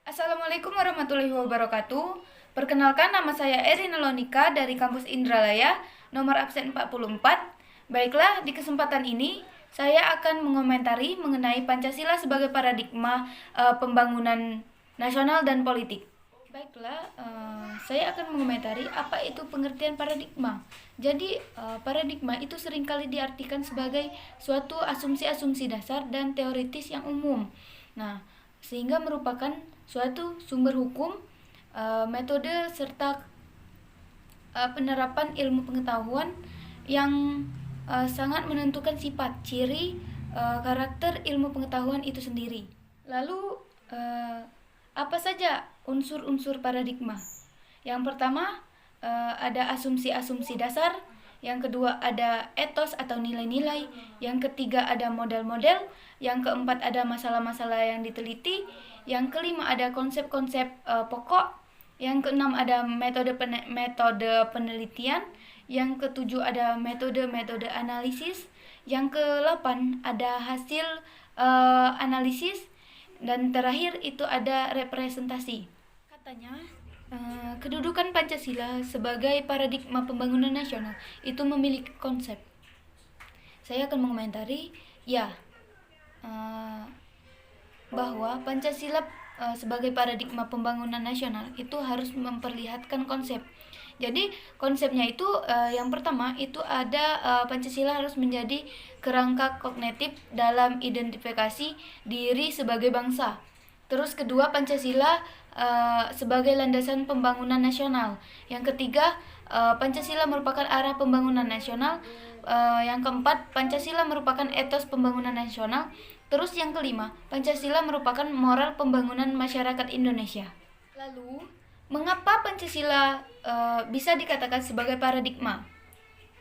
Assalamualaikum warahmatullahi wabarakatuh. Perkenalkan, nama saya Erina Lonika dari kampus Indralaya, nomor absen 44. Baiklah, di kesempatan ini saya akan mengomentari mengenai Pancasila sebagai paradigma pembangunan nasional dan politik. Baiklah, saya akan mengomentari apa itu pengertian paradigma. Jadi, paradigma itu seringkali diartikan sebagai suatu asumsi-asumsi dasar dan teoritis yang umum. Nah, sehingga merupakan suatu sumber hukum, metode serta penerapan ilmu pengetahuan yang sangat menentukan sifat, ciri, karakter ilmu pengetahuan itu sendiri. Lalu, apa saja unsur-unsur paradigma? Yang pertama, ada asumsi-asumsi dasar. Yang kedua, ada etos atau nilai-nilai. Yang ketiga, ada model-model. Yang keempat, ada masalah-masalah yang diteliti. Yang kelima, ada konsep-konsep pokok. Yang keenam, ada metode penelitian. Yang ketujuh, ada metode-metode analisis. Yang kedelapan, ada hasil analisis. Dan terakhir itu ada representasi. Katanya, kedudukan Pancasila sebagai paradigma pembangunan nasional itu memiliki konsep. Saya akan mengomentari bahwa Pancasila sebagai paradigma pembangunan nasional itu harus memperlihatkan konsep. Jadi konsepnya itu yang pertama itu ada Pancasila harus menjadi kerangka kognitif dalam identifikasi diri sebagai bangsa. Terus kedua, Pancasila sebagai landasan pembangunan nasional. Yang ketiga, Pancasila merupakan arah pembangunan nasional. Yang keempat, Pancasila merupakan etos pembangunan nasional. Terus yang kelima, Pancasila merupakan moral pembangunan masyarakat Indonesia. Lalu, mengapa Pancasila bisa dikatakan sebagai paradigma?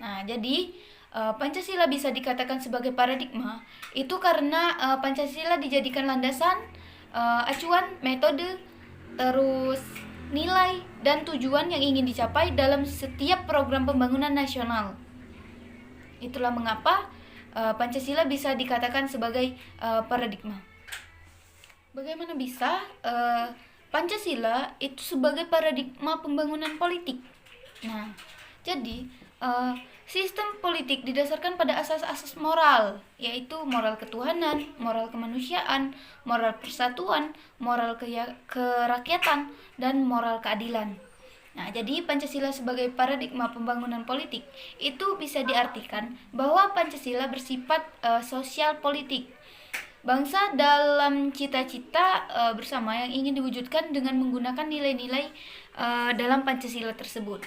Nah, jadi Pancasila bisa dikatakan sebagai paradigma itu karena Pancasila dijadikan landasan, acuan, metode, terus nilai dan tujuan yang ingin dicapai dalam setiap program pembangunan nasional. Itulah mengapa Pancasila bisa dikatakan sebagai paradigma. Bagaimana bisa Pancasila itu sebagai paradigma pembangunan politik? Nah, jadi sistem politik didasarkan pada asas-asas moral, yaitu moral ketuhanan, moral kemanusiaan, moral persatuan, moral kerakyatan, dan moral keadilan. Nah, jadi Pancasila sebagai paradigma pembangunan politik itu bisa diartikan bahwa Pancasila bersifat sosial politik. Bangsa dalam cita-cita bersama yang ingin diwujudkan dengan menggunakan nilai-nilai dalam Pancasila tersebut.